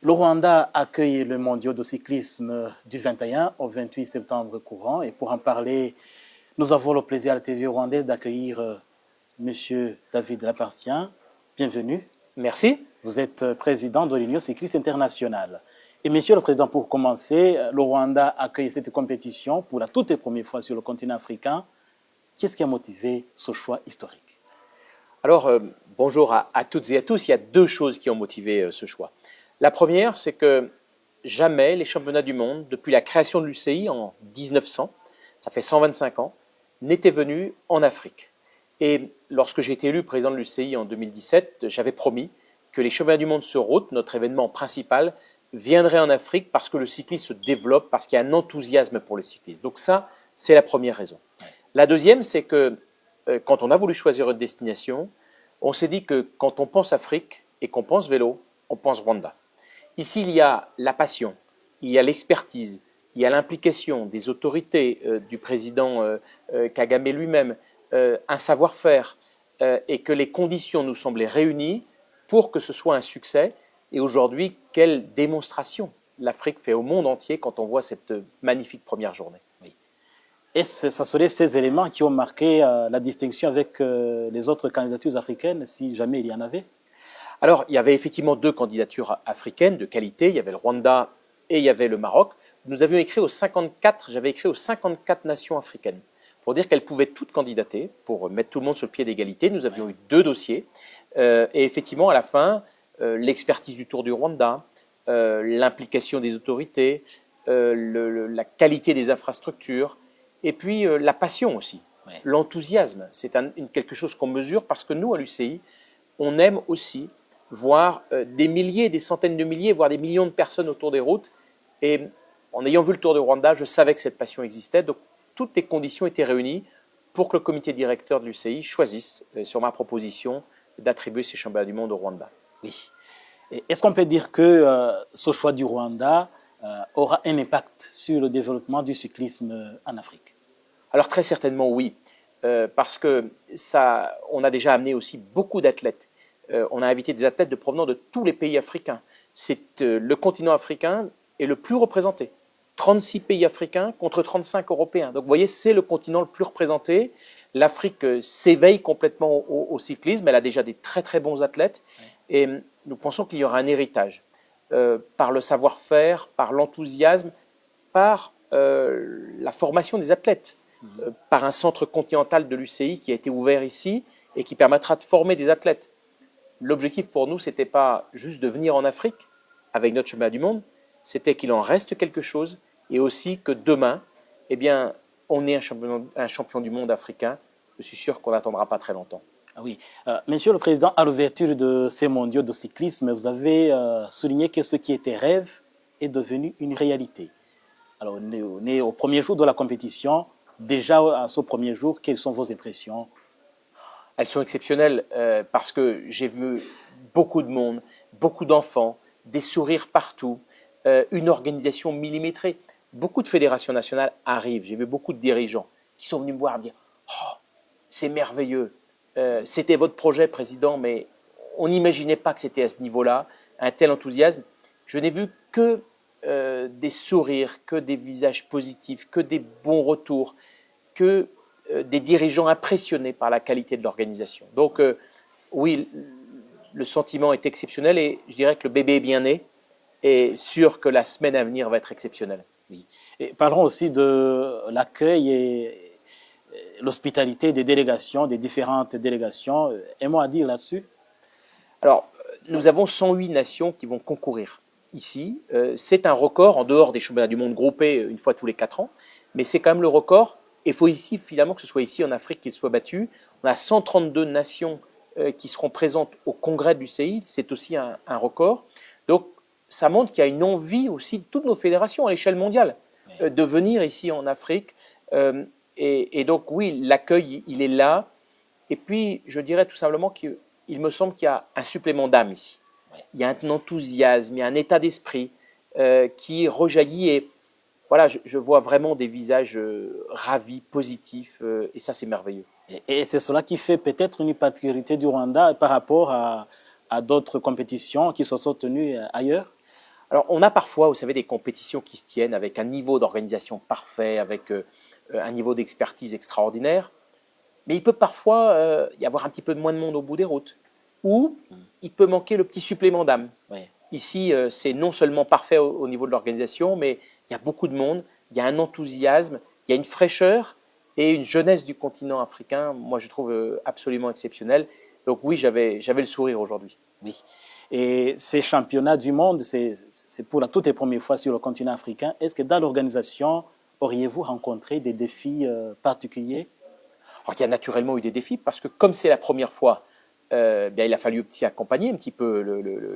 Le Rwanda accueille le mondial de cyclisme du 21 au 28 septembre courant. Et pour en parler, nous avons le plaisir à la TV rwandaise d'accueillir M. David Lapartien. Bienvenue. Merci. Vous êtes président de l'Union cycliste internationale. Et Monsieur le Président, pour commencer, le Rwanda accueille cette compétition pour la toute première fois sur le continent africain. Qu'est-ce qui a motivé ce choix historique? Alors, bonjour à toutes et à tous. Il y a deux choses qui ont motivé ce choix. La première, c'est que jamais les championnats du monde, depuis la création de l'UCI en 1900, ça fait 125 ans, n'étaient venus en Afrique. Et lorsque j'ai été élu président de l'UCI en 2017, j'avais promis que les championnats du monde sur route, notre événement principal, viendraient en Afrique parce que le cyclisme se développe, parce qu'il y a un enthousiasme pour les cyclistes. Donc ça, c'est la première raison. La deuxième, c'est que quand on a voulu choisir une destination, on s'est dit que quand on pense Afrique et qu'on pense vélo, on pense Rwanda. Ici, il y a la passion, il y a l'expertise, il y a l'implication des autorités, du président Kagame lui-même, un savoir-faire, et que les conditions nous semblaient réunies pour que ce soit un succès. Et aujourd'hui, quelle démonstration l'Afrique fait au monde entier quand on voit cette magnifique première journée. Oui. Et ce seraient ces éléments qui ont marqué la distinction avec les autres candidatures africaines, si jamais il y en avait? Alors, il y avait effectivement deux candidatures africaines de qualité. Il y avait le Rwanda et il y avait le Maroc. Nous avions écrit j'avais écrit aux 54 nations africaines pour dire qu'elles pouvaient toutes candidater, pour mettre tout le monde sur le pied d'égalité. Nous avions eu deux dossiers. Et effectivement, à la fin, l'expertise du Tour du Rwanda, l'implication des autorités, la qualité des infrastructures, et puis la passion aussi, l'enthousiasme. C'est quelque chose qu'on mesure parce que nous, à l'UCI, on aime aussi voir des milliers, des centaines de milliers, voire des millions de personnes autour des routes. Et en ayant vu le Tour du Rwanda, je savais que cette passion existait. Donc toutes les conditions étaient réunies pour que le comité directeur de l'UCI choisisse, sur ma proposition, d'attribuer ces championnats du monde au Rwanda. Oui. Est-ce qu'on peut dire que ce choix du Rwanda aura un impact sur le développement du cyclisme en Afrique? Alors très certainement oui, parce que on a déjà amené aussi beaucoup d'athlètes. On a invité des athlètes provenant de tous les pays africains. Le continent africain est le plus représenté. 36 pays africains contre 35 européens. Donc vous voyez, c'est le continent le plus représenté. L'Afrique s'éveille complètement au cyclisme. Elle a déjà des très très bons athlètes. Et nous pensons qu'il y aura un héritage par le savoir-faire, par l'enthousiasme, par la formation des athlètes, par un centre continental de l'UCI qui a été ouvert ici et qui permettra de former des athlètes. L'objectif pour nous, ce n'était pas juste de venir en Afrique avec notre championnat du monde, c'était qu'il en reste quelque chose et aussi que demain, eh bien, on ait un champion du monde africain. Je suis sûr qu'on n'attendra pas très longtemps. Ah oui. Monsieur le Président, à l'ouverture de ces mondiaux de cyclisme, vous avez souligné que ce qui était rêve est devenu une réalité. Alors, on est au premier jour de la compétition. Déjà, à ce premier jour, quelles sont vos impressions? Elles sont exceptionnelles parce que j'ai vu beaucoup de monde, beaucoup d'enfants, des sourires partout, une organisation millimétrée. Beaucoup de fédérations nationales arrivent. J'ai vu beaucoup de dirigeants qui sont venus me voir et me dire « Oh, c'est merveilleux, c'était votre projet, Président, mais on n'imaginait pas que c'était à ce niveau-là, un tel enthousiasme. » Je n'ai vu que des sourires, que des visages positifs, que des bons retours, que des dirigeants impressionnés par la qualité de l'organisation. Donc oui, le sentiment est exceptionnel et je dirais que le bébé est bien né et sûr que la semaine à venir va être exceptionnelle. Oui. Et parlons aussi de l'accueil et l'hospitalité des délégations, des différentes délégations. Un mot à dire là-dessus? Alors, nous avons 108 nations qui vont concourir ici. C'est un record en dehors des championnats du monde groupés une fois tous les 4 ans, mais c'est quand même le record. Et il faut ici, finalement, que ce soit ici en Afrique qu'il soit battu. On a 132 nations qui seront présentes au congrès du CI. C'est aussi un record. Donc, ça montre qu'il y a une envie aussi de toutes nos fédérations à l'échelle mondiale de venir ici en Afrique. Et donc, oui, l'accueil, il est là. Et puis, je dirais tout simplement qu'il me semble qu'il y a un supplément d'âme ici. Il y a un enthousiasme, il y a un état d'esprit qui rejaillit. Et voilà, je vois vraiment des visages ravis, positifs, et ça, c'est merveilleux. Et c'est cela qui fait peut-être une particularité du Rwanda par rapport à d'autres compétitions qui se sont tenues ailleurs? Alors, on a parfois, vous savez, des compétitions qui se tiennent avec un niveau d'organisation parfait, avec un niveau d'expertise extraordinaire. Mais il peut parfois y avoir un petit peu moins de monde au bout des routes. Ou il peut manquer le petit supplément d'âme. Oui. Ici, c'est non seulement parfait au niveau de l'organisation, mais il y a beaucoup de monde, il y a un enthousiasme, il y a une fraîcheur et une jeunesse du continent africain, moi je trouve absolument exceptionnelle. Donc oui, j'avais le sourire aujourd'hui. Oui. Et ces championnats du monde, c'est pour la toute première fois sur le continent africain. Est-ce que dans l'organisation, auriez-vous rencontré des défis particuliers? Alors, il y a naturellement eu des défis parce que comme c'est la première fois, bien, il a fallu accompagner un petit peu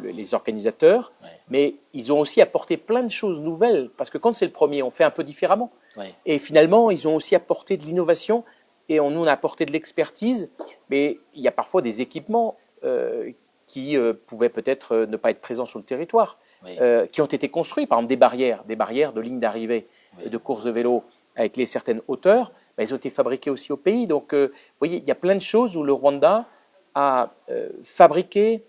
les organisateurs, Ouais. mais ils ont aussi apporté plein de choses nouvelles parce que quand c'est le premier, on fait un peu différemment. Ouais. Et finalement, ils ont aussi apporté de l'innovation et nous, on a apporté de l'expertise, mais il y a parfois des équipements qui pouvaient peut-être ne pas être présents sur le territoire, Oui. qui ont été construits, par exemple des barrières de ligne d'arrivée de course de vélo avec les certaines hauteurs, ben, elles ont été fabriquées aussi au pays. Donc, vous voyez, il y a plein de choses où le Rwanda a fabriqué,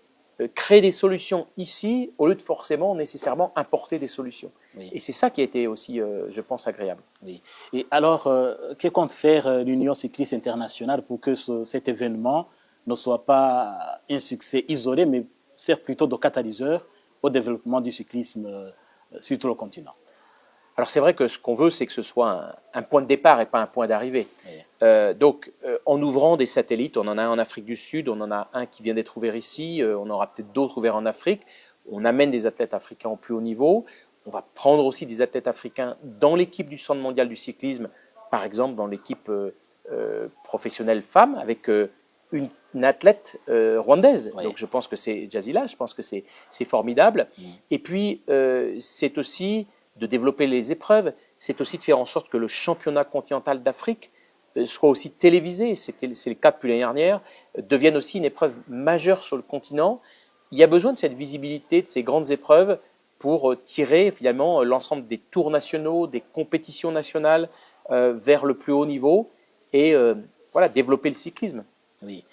créé des solutions ici, au lieu de forcément, nécessairement, importer des solutions. Oui. Et c'est ça qui a été aussi, je pense, agréable. Oui. Et alors, que compte faire l'Union cycliste internationale pour que cet événement ne soit pas un succès isolé, mais sert plutôt de catalyseur au développement du cyclisme sur tout le continent? Alors c'est vrai que ce qu'on veut, c'est que ce soit un point de départ et pas un point d'arrivée. Oui. Donc, en ouvrant des satellites, on en a un en Afrique du Sud, on en a un qui vient d'être ouvert ici, on aura peut-être d'autres ouverts en Afrique. On amène des athlètes africains au plus haut niveau. On va prendre aussi des athlètes africains dans l'équipe du Centre mondial du cyclisme, par exemple dans l'équipe professionnelle femme, avec une athlète rwandaise. Oui. Donc je pense que c'est Jazila, je pense que c'est formidable. Et puis, c'est aussi de développer les épreuves, c'est aussi de faire en sorte que le championnat continental d'Afrique soit aussi télévisé, c'est le cas depuis l'année dernière, devienne aussi une épreuve majeure sur le continent. Il y a besoin de cette visibilité, de ces grandes épreuves pour tirer finalement l'ensemble des tours nationaux, des compétitions nationales vers le plus haut niveau et voilà, développer le cyclisme. Oui.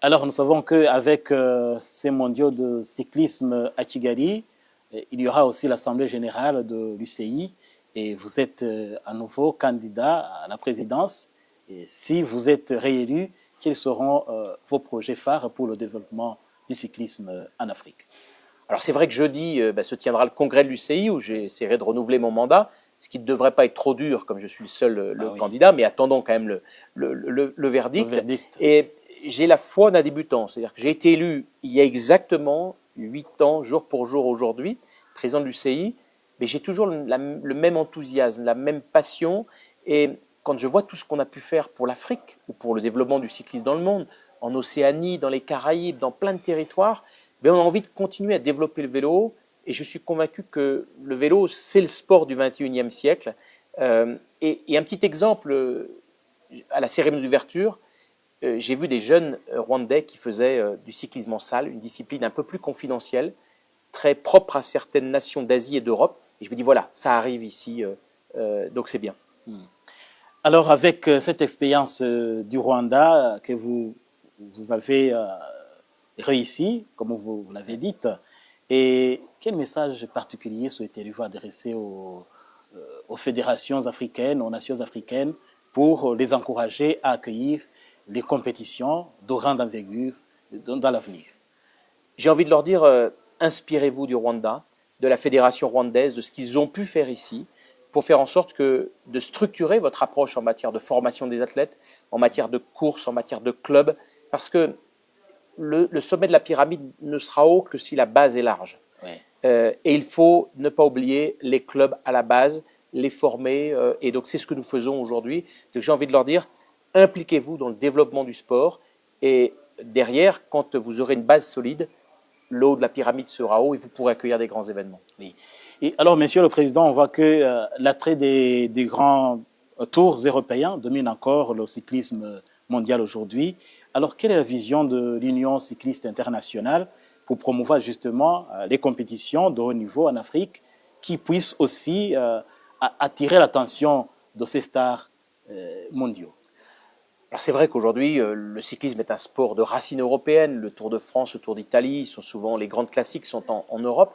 Alors, nous savons qu'avec ces mondiaux de cyclisme à Kigali, il y aura aussi l'Assemblée générale de l'UCI et vous êtes à nouveau candidat à la présidence. Et si vous êtes réélu, quels seront vos projets phares pour le développement du cyclisme en Afrique? Alors c'est vrai que jeudi se tiendra le congrès de l'UCI où j'essaierai de renouveler mon mandat, ce qui ne devrait pas être trop dur comme je suis le seul candidat, mais attendons quand même le verdict. Le verdict. Et j'ai la foi d'un débutant, c'est-à-dire que j'ai été élu il y a exactement 8 ans, jour pour jour aujourd'hui, président de l'UCI, mais j'ai toujours le même enthousiasme, la même passion. Et quand je vois tout ce qu'on a pu faire pour l'Afrique ou pour le développement du cyclisme dans le monde, en Océanie, dans les Caraïbes, dans plein de territoires, on a envie de continuer à développer le vélo. Et je suis convaincu que le vélo, c'est le sport du 21e siècle. Et un petit exemple, à la cérémonie d'ouverture, j'ai vu des jeunes Rwandais qui faisaient du cyclisme en salle, une discipline un peu plus confidentielle, très propre à certaines nations d'Asie et d'Europe. Et je me dis, voilà, ça arrive ici, donc c'est bien. Alors, avec cette expérience du Rwanda que vous avez réussi, comme vous l'avez dit, et quel message particulier souhaitez-vous adresser aux fédérations africaines, aux nations africaines, pour les encourager à accueillir les compétitions de grande envergure dans l'avenir? J'ai envie de leur dire, inspirez-vous du Rwanda, de la fédération rwandaise, de ce qu'ils ont pu faire ici, pour faire en sorte de structurer votre approche en matière de formation des athlètes, en matière de course, en matière de club, parce que le sommet de la pyramide ne sera haut que si la base est large. Ouais. Et il faut ne pas oublier les clubs à la base, les former, et donc c'est ce que nous faisons aujourd'hui. Donc j'ai envie de leur dire, impliquez-vous dans le développement du sport, et derrière, quand vous aurez une base solide, le haut de la pyramide sera haut et vous pourrez accueillir des grands événements. Oui. Et alors, Monsieur le Président, on voit que l'attrait des grands tours européens domine encore le cyclisme mondial aujourd'hui. Alors, quelle est la vision de l'Union cycliste internationale pour promouvoir justement les compétitions de haut niveau en Afrique qui puissent aussi attirer l'attention de ces stars mondiaux? Alors c'est vrai qu'aujourd'hui, le cyclisme est un sport de racines européennes. Le Tour de France, le Tour d'Italie, sont souvent les grandes classiques sont en Europe.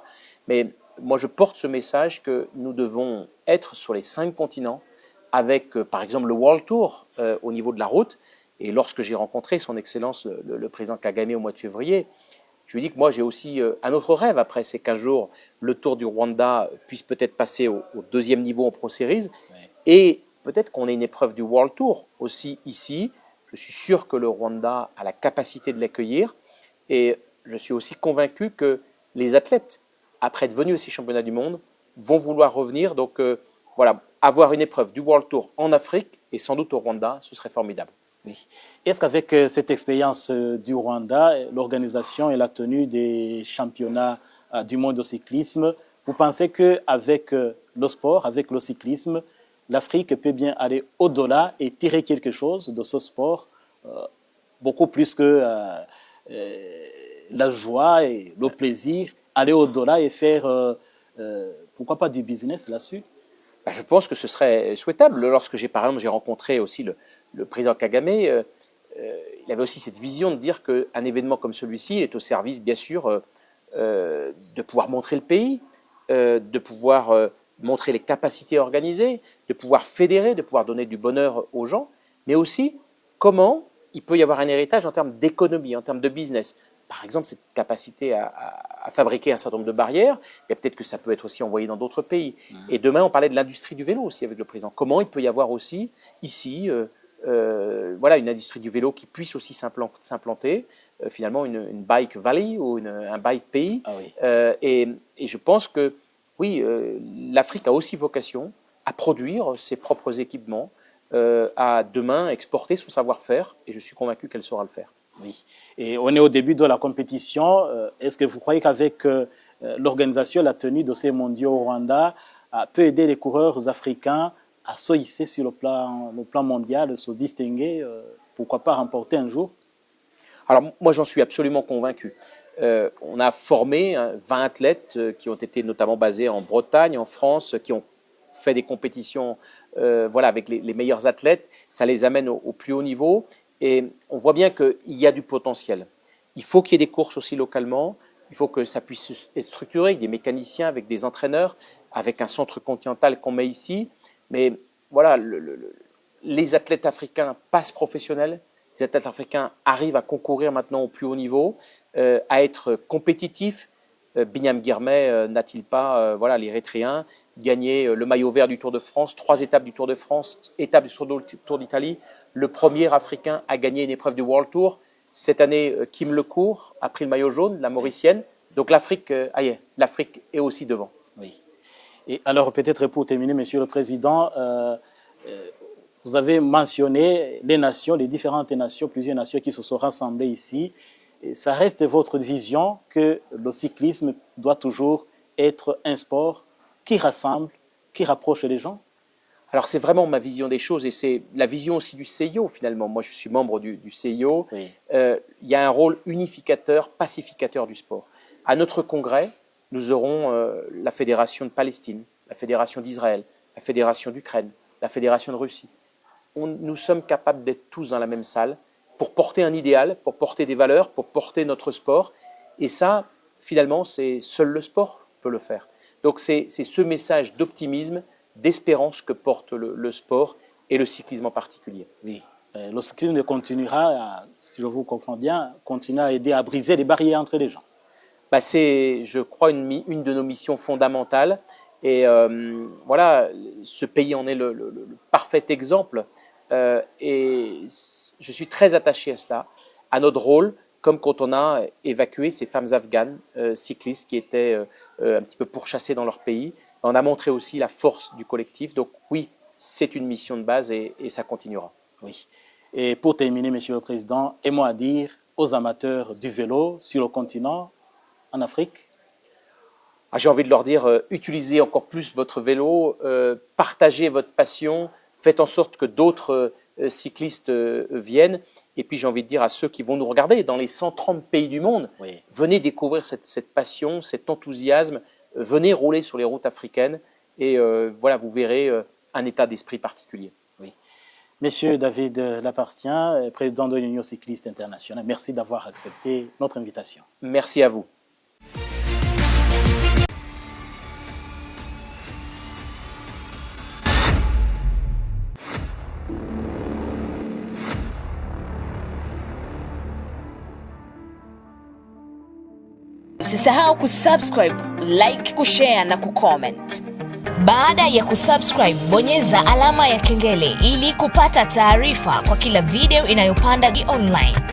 Mais moi je porte ce message que nous devons être sur les 5 continents avec par exemple le World Tour au niveau de la route. Et lorsque j'ai rencontré son Excellence le président Kagame au mois de février, je lui ai dit que moi j'ai aussi un autre rêve après ces 15 jours, le Tour du Rwanda puisse peut-être passer au 2e niveau en Pro Series, et peut-être qu'on ait une épreuve du World Tour aussi ici. Je suis sûr que le Rwanda a la capacité de l'accueillir, et je suis aussi convaincu que les athlètes, après être venus à ces championnats du monde, vont vouloir revenir. Donc voilà, avoir une épreuve du World Tour en Afrique et sans doute au Rwanda, ce serait formidable. Oui. Est-ce qu'avec cette expérience du Rwanda, l'organisation et la tenue des championnats du monde de cyclisme, vous pensez qu'avec le sport, avec le cyclisme, l'Afrique peut bien aller au-delà et tirer quelque chose de ce sport, beaucoup plus que la joie et le plaisir, aller au-delà et faire, pourquoi pas du business là-dessus? Je pense que ce serait souhaitable. Lorsque par exemple, j'ai rencontré aussi le président Kagame, il avait aussi cette vision de dire qu'un événement comme celui-ci est au service, bien sûr, de pouvoir montrer le pays, de pouvoir montrer les capacités organisées, de pouvoir fédérer, de pouvoir donner du bonheur aux gens, mais aussi comment il peut y avoir un héritage en termes d'économie, en termes de business. Par exemple, cette capacité à fabriquer un certain nombre de barrières, et peut-être que ça peut être aussi envoyé dans d'autres pays. Et demain, on parlait de l'industrie du vélo aussi avec le président. Comment il peut y avoir aussi ici voilà, une industrie du vélo qui puisse aussi s'implanter, finalement une bike valley ou un bike pays. Ah oui. Et je pense que oui, l'Afrique a aussi vocation à produire ses propres équipements, à demain exporter son savoir-faire, et je suis convaincu qu'elle saura le faire. Oui. Et on est au début de la compétition. Est-ce que vous croyez qu'avec l'organisation, la tenue de ces mondiaux au Rwanda peut aider les coureurs africains à se hisser sur le plan mondial, se distinguer, pourquoi pas remporter un jour? Alors moi j'en suis absolument convaincu. On a formé 20 athlètes qui ont été notamment basés en Bretagne, en France, qui ont fait des compétitions voilà, avec les meilleurs athlètes. Ça les amène au plus haut niveau. Et on voit bien qu'il y a du potentiel. Il faut qu'il y ait des courses aussi localement. Il faut que ça puisse être structuré avec des mécaniciens, avec des entraîneurs, avec un centre continental qu'on met ici. Mais voilà, les athlètes africains passent professionnels. Les athlètes africains arrivent à concourir maintenant au plus haut niveau, à être compétitifs. Binyam Girmay n'a-t-il pas, voilà, l'Érythréen, gagné le maillot vert du Tour de France, 3 étapes du Tour de France, étape du Tour d'Italie, le premier Africain à gagner une épreuve du World Tour. Cette année, Kim Lecourt a pris le maillot jaune, la Mauricienne. Donc l'Afrique, l'Afrique est aussi devant. Oui. Et alors peut-être pour terminer, Monsieur le Président, vous avez mentionné les nations, les différentes nations, plusieurs nations qui se sont rassemblées ici. Et ça reste votre vision que le cyclisme doit toujours être un sport qui rassemble, qui rapproche les gens? Alors c'est vraiment ma vision des choses et c'est la vision aussi du CIO finalement. Moi je suis membre du CIO. Oui. Il y a un rôle unificateur, pacificateur du sport. À notre congrès, nous aurons la Fédération de Palestine, la Fédération d'Israël, la Fédération d'Ukraine, la Fédération de Russie. Nous sommes capables d'être tous dans la même salle pour porter un idéal, pour porter des valeurs, pour porter notre sport. Et ça, finalement, c'est seul le sport peut le faire. Donc c'est ce message d'optimisme, d'espérance que porte le sport et le cyclisme en particulier. Oui, le cyclisme continuera, si je vous comprends bien, continuera à aider à briser les barrières entre les gens. C'est, je crois, une de nos missions fondamentales. Et voilà, ce pays en est le parfait exemple. Et je suis très attaché à cela, à notre rôle, comme quand on a évacué ces femmes afghanes cyclistes qui étaient un petit peu pourchassées dans leur pays. On a montré aussi la force du collectif. Donc oui, c'est une mission de base et ça continuera. Oui. Et pour terminer, Monsieur le Président, un mot à dire aux amateurs du vélo sur le continent, en Afrique? J'ai envie de leur dire, utilisez encore plus votre vélo, partagez votre passion, faites en sorte que d'autres cyclistes viennent. Et puis j'ai envie de dire à ceux qui vont nous regarder dans les 130 pays du monde, oui, venez découvrir cette passion, cet enthousiasme, venez rouler sur les routes africaines et voilà, vous verrez un état d'esprit particulier. Oui. Monsieur David Lapartien, président de l'Union cycliste internationale, merci d'avoir accepté notre invitation. Merci à vous. Usisahau kusubscribe, like, kushare na kucomment. Baada ya kusubscribe, bonyeza alama ya kengele ili kupata taarifa kwa kila video inayopanda online.